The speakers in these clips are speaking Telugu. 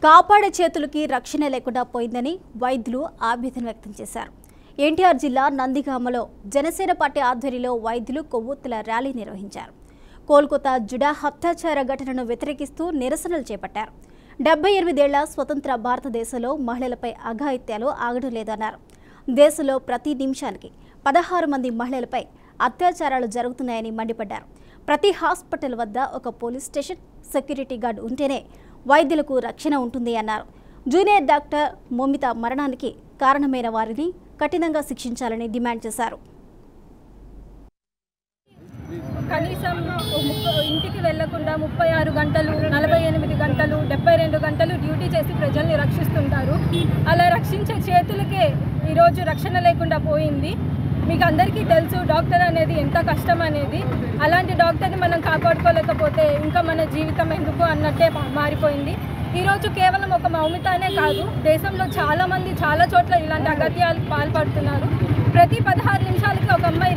కాపాడే చేతులకి రక్షణ లేకుండా పోయిందని వైద్యులు ఆవేదన వ్యక్తం చేశారు. ఎన్టీఆర్ జిల్లా నందిగామలో జనసేన పార్టీ ఆధ్వర్యంలో వైద్యులు కొవ్వొత్తుల ర్యాలీ నిర్వహించారు. కోల్కతా జుడా హత్యాచార ఘటనను వ్యతిరేకిస్తూ నిరసనలు చేపట్టారు. 78 ఏళ్ల స్వతంత్ర భారతదేశంలో మహిళలపై అఘాయిత్యాలు ఆగడం లేదన్నారు. దేశంలో ప్రతి నిమిషానికి 16 మంది మహిళలపై అత్యాచారాలు జరుగుతున్నాయని మండిపడ్డారు. ప్రతి హాస్పిటల్ వద్ద ఒక పోలీస్ స్టేషన్, సెక్యూరిటీ గార్డ్ ఉంటేనే వైద్యులకు రక్షణ ఉంటుంది అన్నారు. జూనియర్ డాక్టర్ మోమిత మరణానికి కారణమైన వారిని కఠినంగా శిక్షించాలని డిమాండ్ చేశారు. కనీసం ఇంటికి వెళ్లకుండా 36 గంటలు, 48 గంటలు, 72 గంటలు డ్యూటీ చేసి ప్రజల్ని రక్షిస్తుంటారు. అలా రక్షించే చేతులకే ఈరోజు రక్షణ లేకుండా పోయింది. మీకు అందరికీ తెలుసు డాక్టర్ అనేది ఎంత కష్టం అనేది. అలాంటి డాక్టర్ని మనం కాపాడుకోలేకపోతే ఇంకా మన జీవితం ఎందుకు అన్నట్టే మారిపోయింది. ఈరోజు కేవలం ఒక మౌమితానే కాదు, దేశంలో చాలామంది చాలా చోట్ల ఇలాంటి అగత్యాలు పాల్పడుతున్నారు. ప్రతి 16 నిమిషాలకి ఒక అమ్మాయి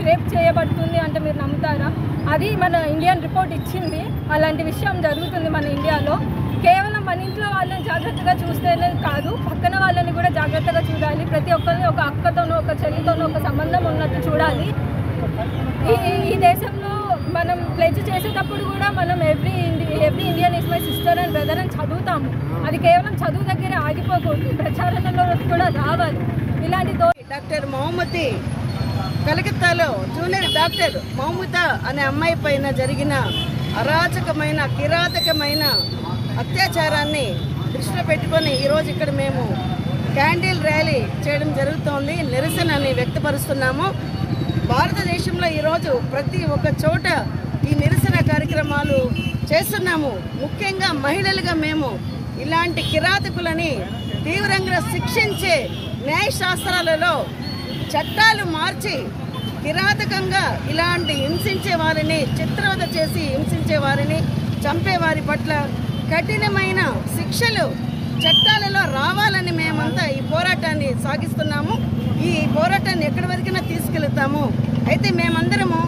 రేప్ చేయబడుతుంది అంటే మీరు నమ్ముతారా? అది మన ఇండియన్ రిపోర్ట్ ఇచ్చింది. అలాంటి విషయం జరుగుతుంది మన ఇండియాలో. కేవలం మన ఇంట్లో వాళ్ళని జాగ్రత్తగా చూస్తేనే కాదు, పక్కన వాళ్ళని కూడా జాగ్రత్తగా చూడాలి. ప్రతి ఒక్కరిని ఒక అక్కతోనో, ఒక చెల్లితోనో ఒక సంబంధం ఉన్నట్టు చూడాలి. ఈ దేశంలో మనం ప్లెడ్జ్ చేసేటప్పుడు కూడా మనం every Indian is my sister and brother అని చదువుతాము. అది కేవలం చదువు దగ్గర ఆగిపోకూడదు, ప్రచారంలో కూడా రావాలి. ఇలాంటి డాక్టర్ మహమ్మతి కలకత్తాలో జూనియర్ డాక్టర్ మహమ్మత అనే అమ్మాయి పైన జరిగిన అరాచకమైన కిరాతకమైన అత్యాచారాన్ని దృష్టిలో పెట్టుకొని ఈరోజు ఇక్కడ మేము క్యాండిల్ ర్యాలీ చేయడం జరుగుతోంది. నిరసనని వ్యక్తపరుస్తున్నాము. భారతదేశంలో ఈరోజు ప్రతి ఒక్క చోట ఈ నిరసన కార్యక్రమాలు చేస్తున్నాము. ముఖ్యంగా మహిళలుగా మేము ఇలాంటి కిరాతకులని తీవ్రంగా శిక్షించే న్యాయశాస్త్రాలలో చట్టాలు మార్చి కిరాతకంగా ఇలాంటి హింసించే వారిని, చిత్రవద చేసి హింసించే వారిని, చంపే వారి పట్ల కఠినమైన శిక్షలు చట్టాలలో రావాలని మేమంతా ఈ పోరాటాన్ని సాగిస్తున్నాము. ఈ పోరాటాన్ని ఎక్కడి వరకైనా తీసుకెళ్తాము. అయితే మేమందరము